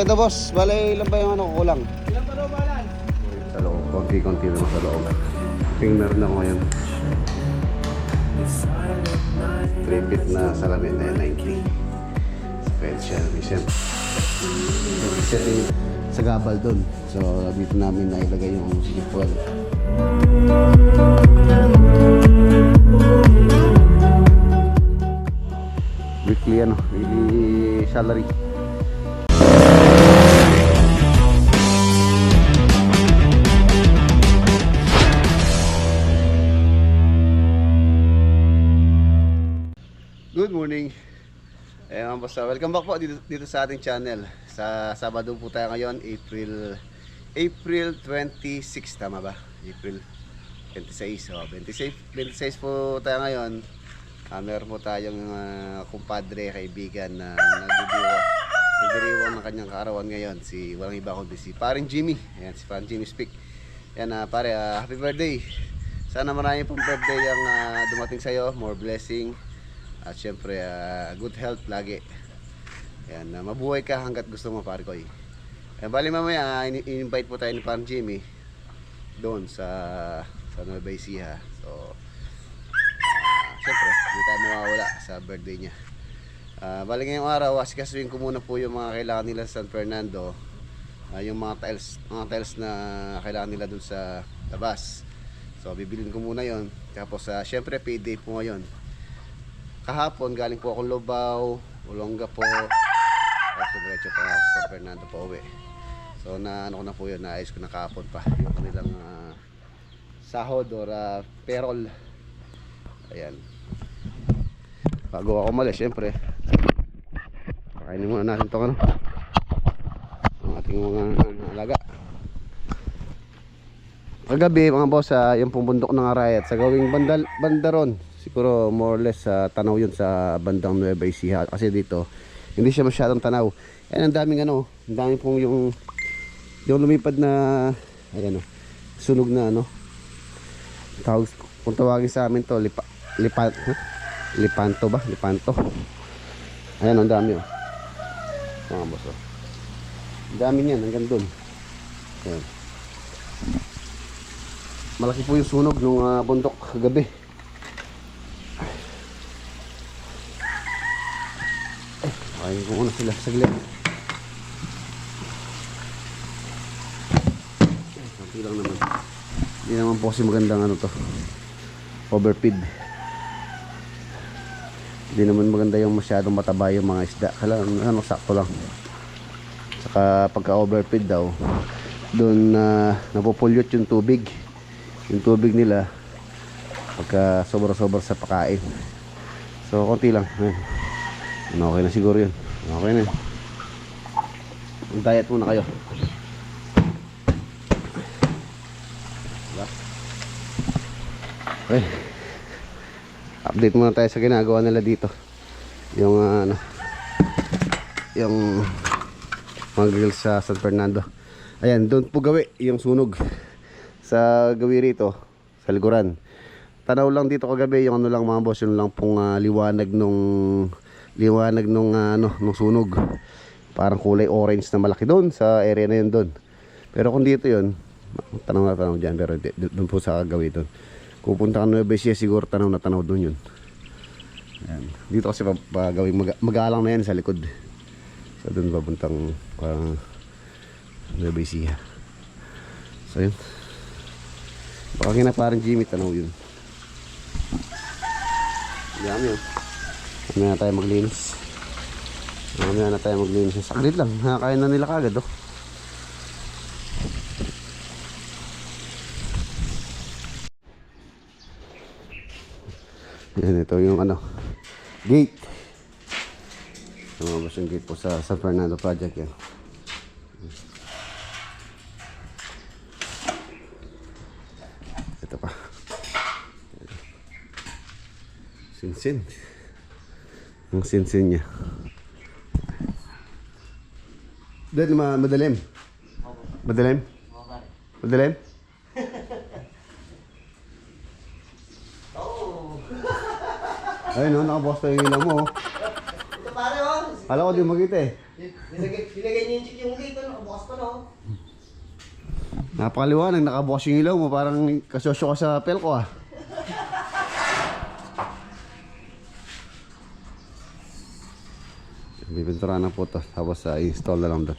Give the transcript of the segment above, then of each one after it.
ito boss, bale ilan ba yung ano kulang? Ilang pa daw balan? Sa loob, konti-konti lang sa loob. Tingnan na ako ngayon. 3 feet na salamin na 90. Special mission. Setting sa gabal doon. So dito namin na ilagay yung sipol. Weekly weekly salary. Good morning. Ayan boss, welcome back po dito sa ating channel. Sa Sabado po tayo ngayon, April 26, tama ba? April 26. So, 26 po tayo ngayon. Meron po tayong kumpadre, kaibigan na nagdiriwang ng kanyang kaarawan ngayon. Walang iba kundi si Paring Jimmy. Ayan, si Paring Jimmy speak. Ayan, pare, happy birthday. Sana marami pong birthday ang dumating sa'yo. More blessing. At syempre, good health lagi. Ayan, mabuhay ka hanggat gusto mo, pare ko. Bali mamaya, in-invite po tayo ni Paring Jimmy doon sa Nueva Ecija. So, syempre, hindi tayo mawawala sa birthday niya. Bali ngayong araw, asikasuhin ko muna po yung mga kailangan nila sa San Fernando. Yung mga tiles na kailangan nila doon sa labas. So, bibilin ko muna yon. Tapos, syempre, payday po ngayon. Kahapon, galing po akong Lobao, Olonga po. Tapos, diretso pa ako sa San Fernando pa uwi. So, ano ko na po yun, naayos ko na kahapon pa. Yung kanilang sahod or payroll. Ayan. Bago ako umalis, syempre, pakainin muna natin itong ang ating mga alaga. Kagabi, mga boss, yung pumbundok ng Arayat, sa gawing bandaron. Siguro more or less tanaw yun sa bandang Nueva Ecija. Kasi dito hindi siya masyadong tanaw. Ayan, ang daming ang daming pong yung lumipad na ayan sunog na tawag, kung tawagin sa amin to lipanto ba? Lipanto. Ayan, ang dami mga boss. Ang dami niyan hanggang doon. Ayan. Malaki po yung sunog ng bundok kagabi. Ay, kung ano sila saglit. Kunti lang naman. Hindi naman po kasi magandang to. Overfeed. Hindi naman maganda yung masyadong mataba yung mga isda. Kailangan sakto lang. Saka pagka overfeed daw, doon napopollute yung tubig. Yung tubig nila pagka sobra-sobra sa pagkain. So konti lang. Okay na siguro yun. Okay na. Diet muna kayo. Okay. Update muna tayo sa ginagawa nila dito. Yung yung mga grills sa San Fernando. Ayan, doon po gawi yung sunog. Sa gawi rito, sa likuran. Tanaw lang dito kagabi yung lang mga boss, yung lang pong liwanag nung sunog. Parang kulay orange na malaki doon sa area na yun doon. Pero kung dito yun, tanaw dyan, pero doon po sa gawin doon. Kung punta ka Nueva Ecija, siguro tanaw doon yun. Ayan. Dito kasi gawing magalang na yan sa likod. So doon papuntang Nueva Ecija. So yun. Baka Paring Jimmy, tanaw yun. Dami yun. Mamaya na tayo maglinis. Saglit lang, nakakain na nila kagad Yan, ito yung gate. Lumabas yung gate po sa San Fernando project yan. Ito pa. Sinsin. Ang sinsin niya. Dahil madalim. Madalim? Madalim? Ayun, nakabukas pa yung ilaw mo. Ito pare, Kala ko di makita eh. Nilagay niyo yung gate, nakabukas pa, no? Napakaliwanag, nakabukas yung ilaw mo. Parang kasosyo ka sa pelko ah. Bibinturahan na po ito. Tapos install na lang doon.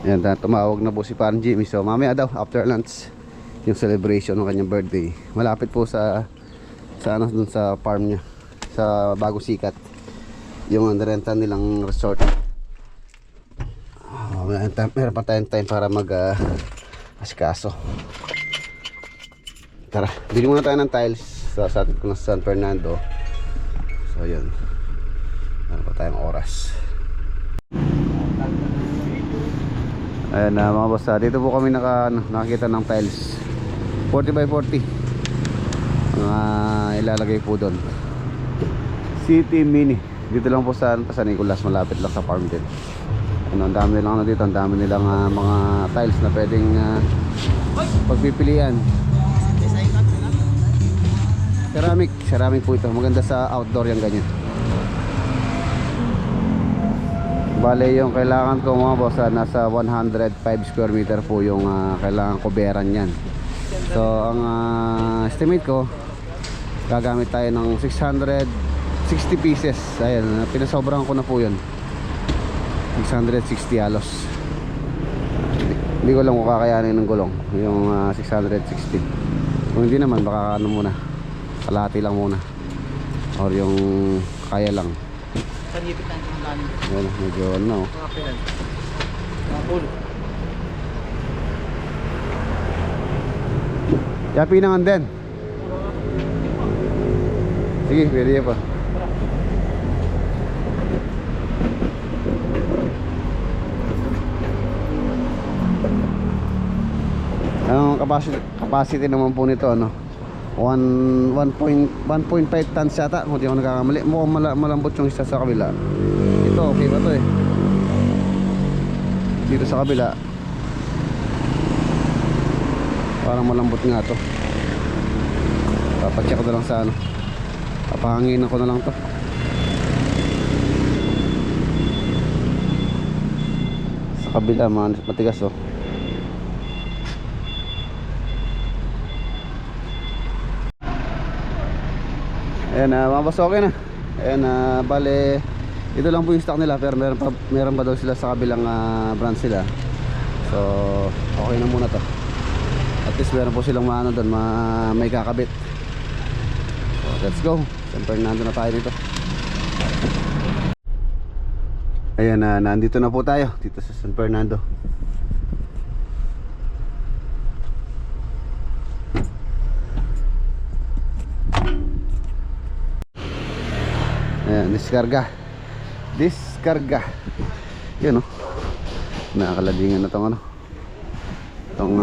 Ayan, tumawag na po si Parang Jimmy. So mamaya daw, after lunch, yung celebration ng kanyang birthday. Malapit po sa ano, dun sa farm niya. Sa Bago Sikat. Yung nirenta nilang resort. Meron pa tayong time para asikaso. Tara, bili muna tayo ng tiles sa atin ko ng San Fernando. So yun, meron pa tayong oras. Ayan na mga boss, dito po kami nakakita ng tiles 40 by 40 ilalagay po doon. City Mini. Dito lang po sa Nicolas, malapit lang sa farm din. Ano, ang dami nilang dito, ang dami nilang mga tiles na pwedeng pagpipilian. Ceramic po ito. Maganda sa outdoor yung ganyan. Bale yung kailangan ko mga boss, nasa 105 square meter po yung kailangan kuberan yan. So ang estimate ko, gagamit tayo ng 660 pieces. Ayun, pinasobrahan ko na po yun. 660 halos. Hindi ko lang kung kakayanin ng gulong yung 660. Kung hindi naman baka ano muna, kalahati lang muna, or yung kaya lang. Panipit na yung lalim. Ayan, medyo ano. Yapi na nga din. Sige, pwede pa. Ang capacity naman po nito, ano, 1.5 tons yata, kung di ako nagkakamali. Mukhang malambot yung isa sa kabila. Ito okay ba to eh. Dito sa kabila parang malambot nga to. Papacheck ko na lang sa ano, papahanginan ko na lang to. Sa kabila matigas oh. Ayan, mga boss, okay na. Ayan, bale ito lang po yung stock nila, pero meron pa daw sila sa kabilang branch sila. So okay na muna to. At least meron po silang maano doon, may kakabit. So let's go. San Fernando na tayo dito. Ayan, nandito na po tayo dito sa San Fernando. Ayan, diskarga. Yun oh. Nakakalabingan na tong ano, tong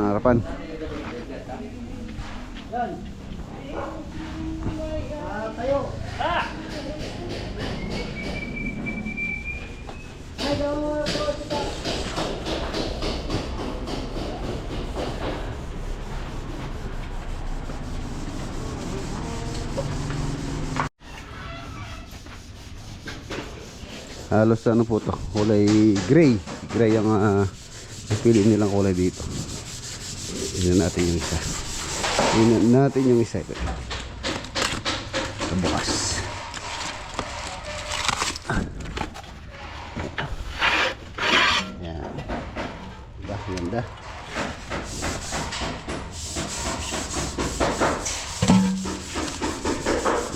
harapan. Halos ano po to, kulay gray ang piliin nilang kulay dito. Tingnan natin yung isa. Ito bukas. Yan. Ganda.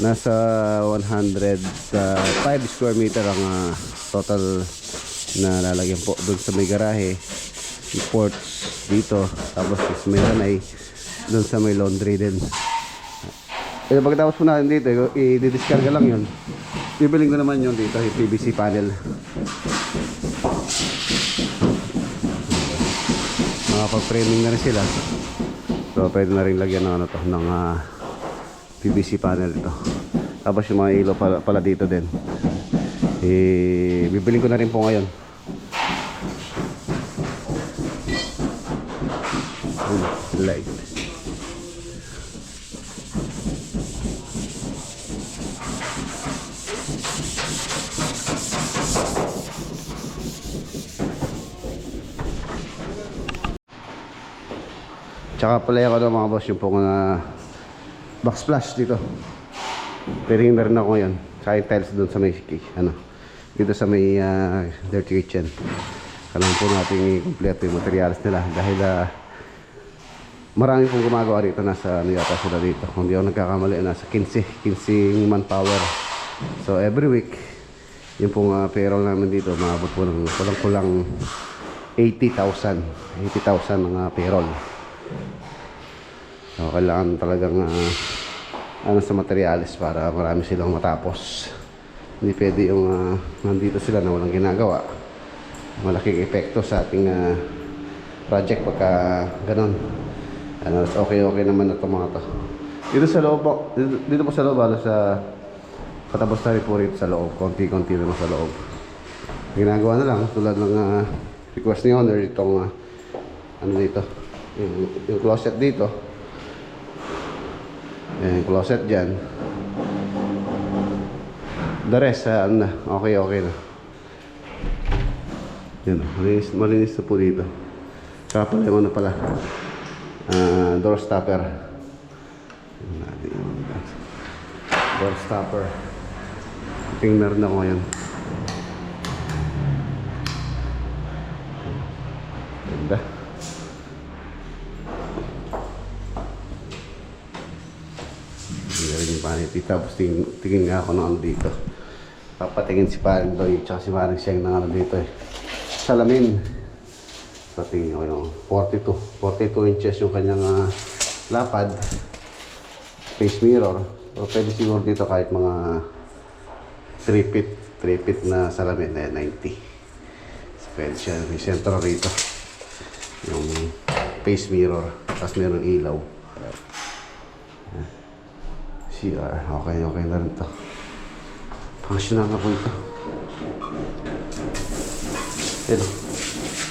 Nasa 105 square meter ang total na lalagyan po doon sa may garahe, yung ports dito, tapos may ranay doon sa may laundry din. Pagkatapos po natin dito, i-discarga lang yun. Bibiling ko naman yun dito, yung PVC panel. Makapag-framing na rin sila, so pwede na rin lagyan ng, ng PVC panel ito. Tapos yung mga ilaw pala dito din, bibiling ko na rin po ngayon. tail light. Tsaka pala ako ng mga boss yung pong backsplash dito. Piring na rin ako ngayon. Saka yung tiles doon sa may dito sa may dirty kitchen. Kailangan po natin i-kompleto yung materials nila dahil marami pong gumagawa dito. Nasa yata sila dito, kung di ako nagkakamali, nasa 15 manpower. So every week yung pong payroll namin dito maabot po ng kulang 80,000 ng payroll. So kailangan talagang sa materials para marami silang matapos. Hindi pwede yung nandito sila na walang ginagawa. Malaking epekto sa ating project pagka ganun. Okay naman na itong mga to. Dito sa loob po, dito po sa loob, sa patapos na rin po rito sa loob. Konti-konti naman sa loob. Ginagawa na lang tulad ng request ni owner itong dito, yung closet dito. Yung closet dyan. The rest, okay na. Yan, malinis na po dito. Kapalemo na pala. Door stopper. Door stopper. Tingnan rin ako ngayon. Ganda. Tingnan yung panity. Tapos tingin nga ako ng ano dito. Papatingin si Paring Doy tsaka si Paring Siyang ng ano dito salamin. So tingin ko yung 42 inches yung kanyang lapad. Face mirror. So pwede siguro dito kahit mga 3 feet na salamin na 90. So pwede siya. May sentro rito. Yung face mirror. Tapos mayroong ilaw. CR. Okay na rin to. Functional na po ito. Ito.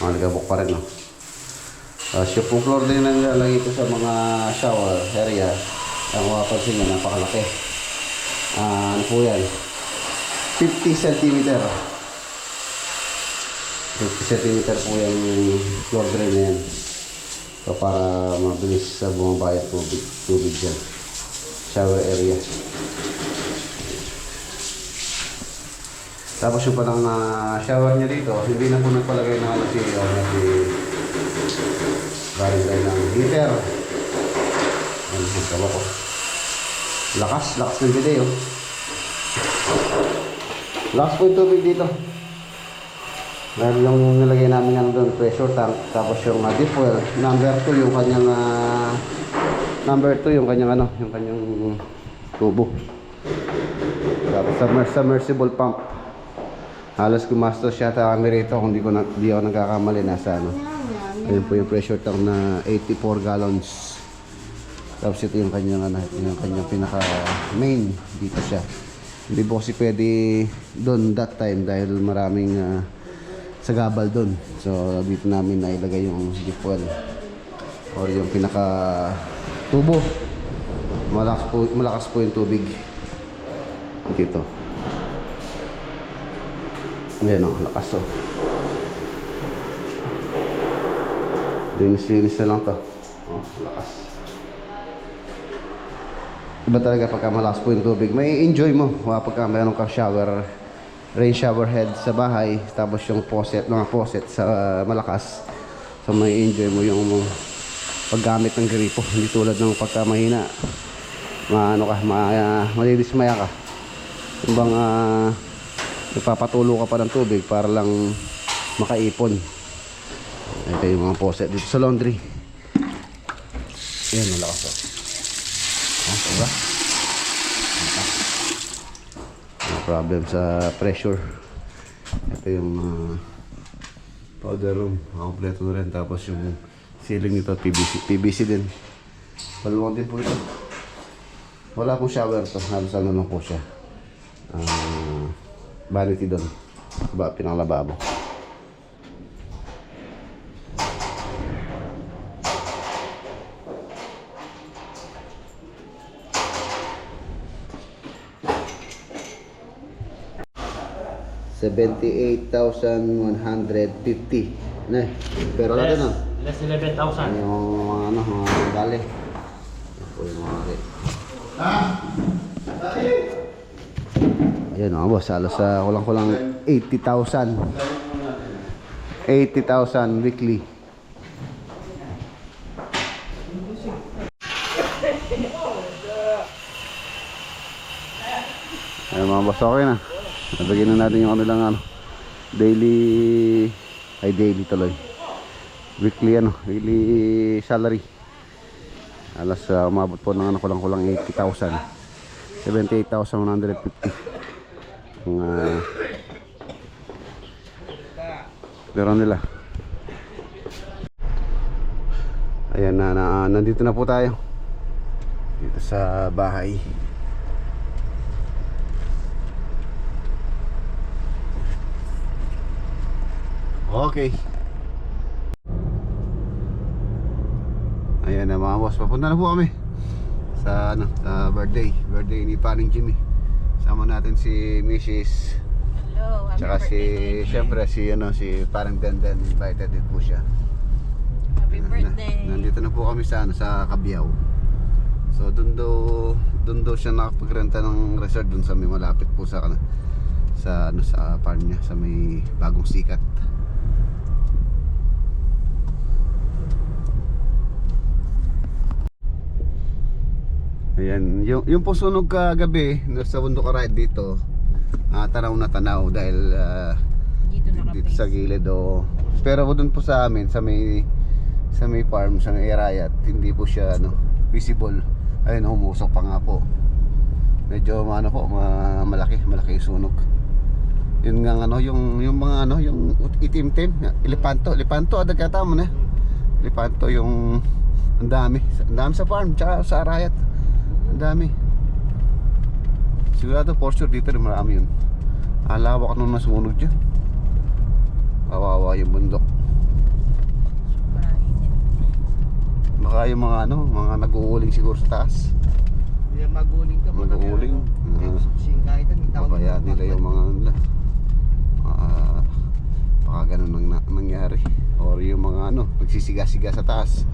Mga nagabok pa rin, no? Yung pong floor din na nilalagay ito sa mga shower area. Ang mapapansin nyo, napakalaki. Ano po yan? 50 cm. 50 cm po yung floor drain na yan. So para mabilis sa bumabayad tubig dyan. Shower area. Tapos yung palang shower niya dito, hindi na po nagpalagay na si barangay ng heater. Ano yung kawa ko? Lakas ng video. Lakas po yung tubig dito. Meron yung nilagay namin ano doon, pressure tank. Tapos yung deep well. Number 2 yung kanyang yung kanyang tubo. Tapos submersible pump. Halos gumastos yata kami rito kung di ako nagkakamali. Nasa ayun po yung pressure tank na 84 gallons. Tapos ito yung kanyang pinaka main dito siya. Hindi po kasi pwede doon that time dahil maraming sagabal doon. So dito namin nailagay yung deep well or yung pinaka tubo. Malakas po yung tubig dito. Ayan o, lakas o. Linis na lang to. O, lakas. Iba talaga pagka malakas po yung tubig. May enjoy mo pagka mayroon kang shower, rain shower head sa bahay. Tapos yung mga faucet sa malakas. So may enjoy mo yung paggamit ng gripo. Hindi tulad ng pagka mahina. Malidismaya ka. Yung bang nagpapatulo ka pa ng tubig para lang makaipon. Ito yung mga faucet dito sa laundry. Ayan, malakas o. Diba? No problem sa pressure. Ito yung powder room. Kompleto na rin. Tapos yung ceiling nito PVC din. Maluwag din po ito. Wala pong shower to. Halos ano lang po siya. Vanity doon. Pinanglababo. 78,150. Ne, pero natin no. Less 11,000. Yung ano, mga bali. Ito yung mga bali. Ayan mga boss, halos sa kulang-kulang 80,000. 80,000 weekly. Ayan mga boss, okay na. Nabigyan na natin yung kanilang ano, daily tuloy. Weekly salary. Alas umabot po ng ano, kulang-kulang 80,000. 78,150. Pero nila. Ayan nandito na po tayo. Dito sa bahay. Okay. Ayan na mga boss, papunta na po kami sa ano, sa birthday ni Paring Jimmy. Sama natin si Mrs. Hello, happy Tsaka birthday. syempre si Paring Denden, invited din po siya. Happy birthday. Nandito na po kami sa ano, sa Cabiao. So doon daw siya nakapagrenta ng resort doon sa may malapit po sa ano, sa farm niya, sa may Bagong Sikat. Ayan, yung po sunog kagabi sa bundok ride dito, tanaw na tanaw dahil dito sa gilid o. Pero doon po sa amin sa may farm, sa may area, hindi po siya ano, visible. Ayun, umusok pa nga po. Medyo malaki yung sunog. Yun nga ano, yung mga ano, yung itim-tim, elepanto ada kata mo na. Elepanto yung ang dami sa farm tsaka sa arayat. Ang dami. Sigurado for sure dito rin marami yun. Alawak nung nasunog dyan. Kawawa yung bundok. Baka yung mga ano, mga nag-uuling siguro sa taas. Hindi maguling ka. Mag-uuling. Singkahitan. Papaya nila yung mga nila. Baka ganun nangyari. Or yung mga ano, nagsisiga-siga sa taas.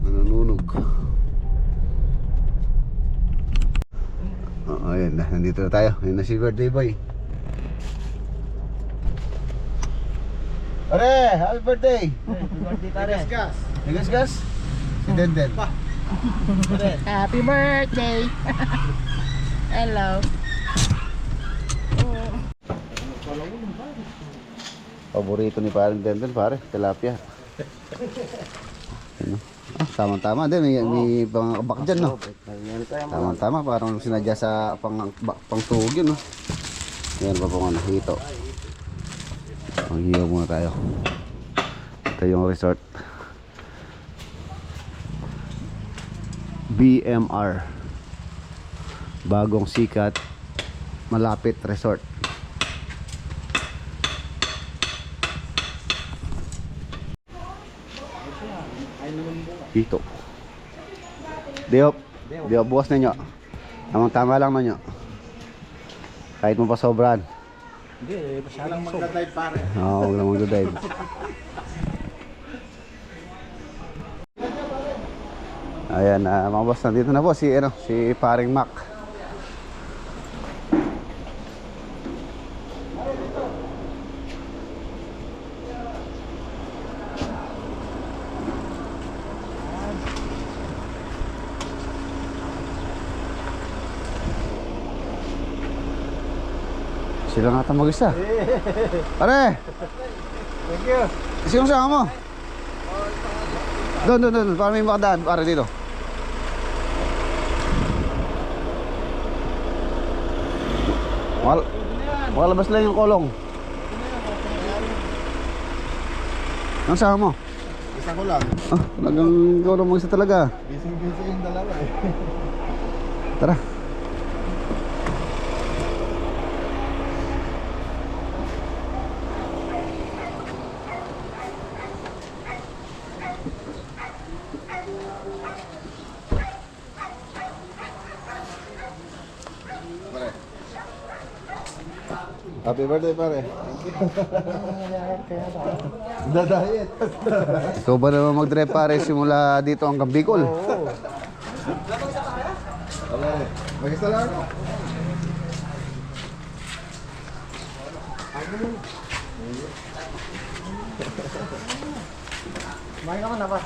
Nanununog. Ayan na, nandito na tayo. Ayan na si birthday boy. Pare, happy birthday! Gas. Gas? Si Denden. Happy birthday. Hello. Paborito ni parang Denden, pare, tilapia. Ano? Tama-tama din, may pangabak dyan, no? Tama-tama, parang sinadya sa pangtugog yun, no? Ayan pa pong ano, hito. Maghiyaw muna tayo. Ito yung resort. BMR, Bagong Sikat Malapit Resort. Dito. Diop, bukas na nyo. Tama lang na nyo. Kahit mo pa sobran. Hindi, masyadong magdadive pare. Oo, huwag lang magdadive. Ayan, mga boss, nandito na po si Paring Mac. Sila nga ata mag-isa. Pare! Thank you. Sino sama mo? Doon. Para may makadaan. Para dito. Makalabas lang yung kolong. Ang sama mo? Isa ko lang. Talagang ikaw lang mag-isa talaga. Busy yung dalawa eh. Tara. Happy birthday pare. Dadayet. Ikaw ba naman mag-drive pare simula dito hanggang Bicol? Wala eh. Mag-isa lang ako. Kumain ka na ba?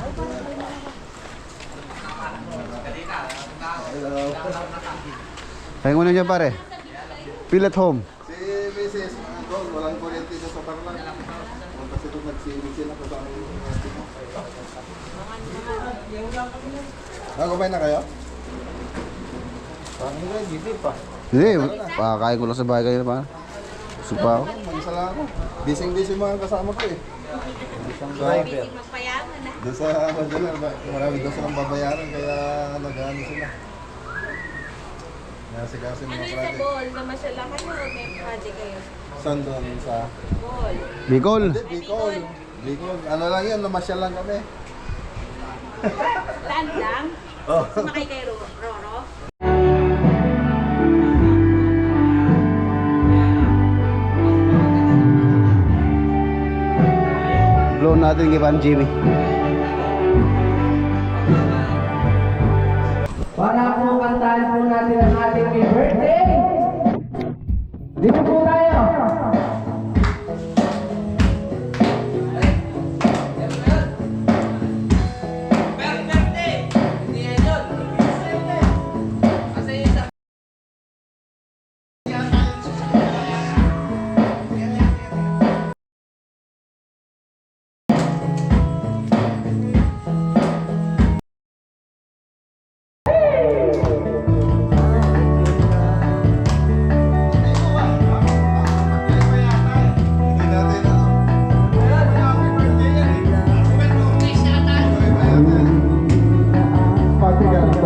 Kaya mo na dyan pare. Feel at home. Si Mrs. Doon, walang kuryente sa sotar lang. Kasi ito nagsinig sila sa bahay. Kumain na kayo? Parang hindi pa. Hindi, pakakain ko lang sa bahay kayo pa. Busog pa ako. Mag-isa lang ako. Busy mga kasama ko eh. Driver. Magpayaman na. Doon sa Manila, marami doon silang babayaran kaya nag-ano sila. Nasikaso yung Ano mga yung sa project. ball? Namasyal lang kayo o may project kayo? Saan doon sa... Ball. Bicol. Hindi, Bicol. Bicol. Ano lang yun, namasyal lang kami. Land lang? Oh. Sumakay kay Roro? Blow natin kay Pan Jimmy. Para po kantahan po natin ang ating may birthday. Dito po tayo. Hindi natin ano. Party ka lang.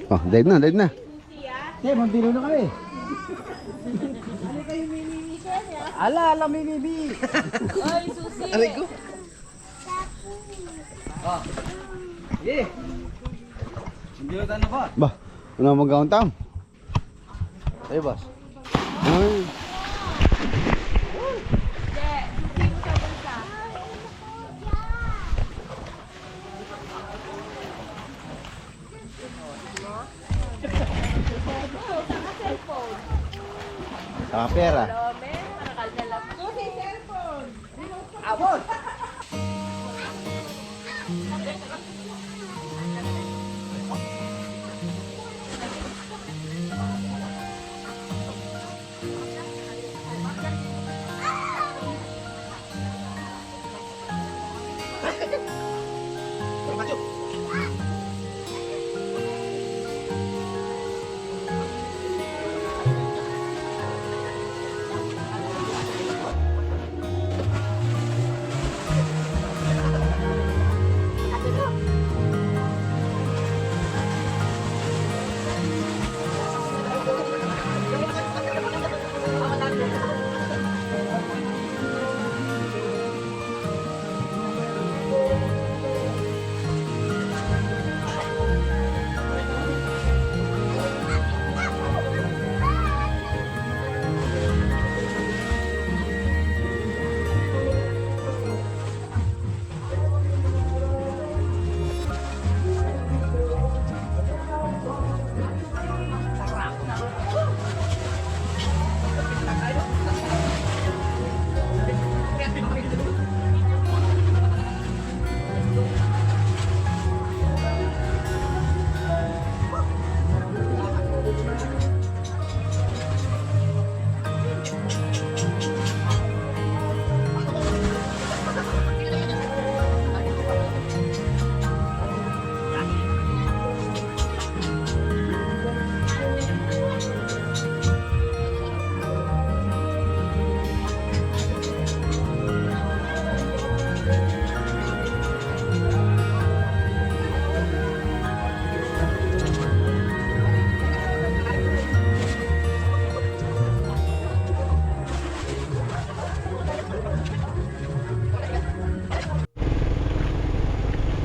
Oh, dive na. Hindi, magbilo na kami. Ala, may bibi. Oy, susi! Aray ko. Ah. Yeah. Hindi na ba? Ba, ano mag-count tam? Ay, boss. Ay, Pera. Lome, marakal na lang. Susi, cellphone.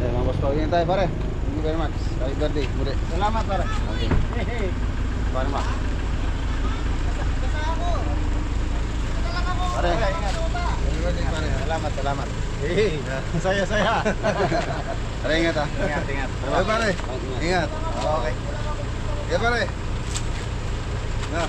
Mga boss, pagiging tayo pare. Thank you very much. Happy birthday. Muli. Salamat pare. Okay. Paano ba? Pare. Pare, salamat. Saya. Pare, ingat ha. Ingat. Okay pare. Ingat. Okay. Okay pare. Na.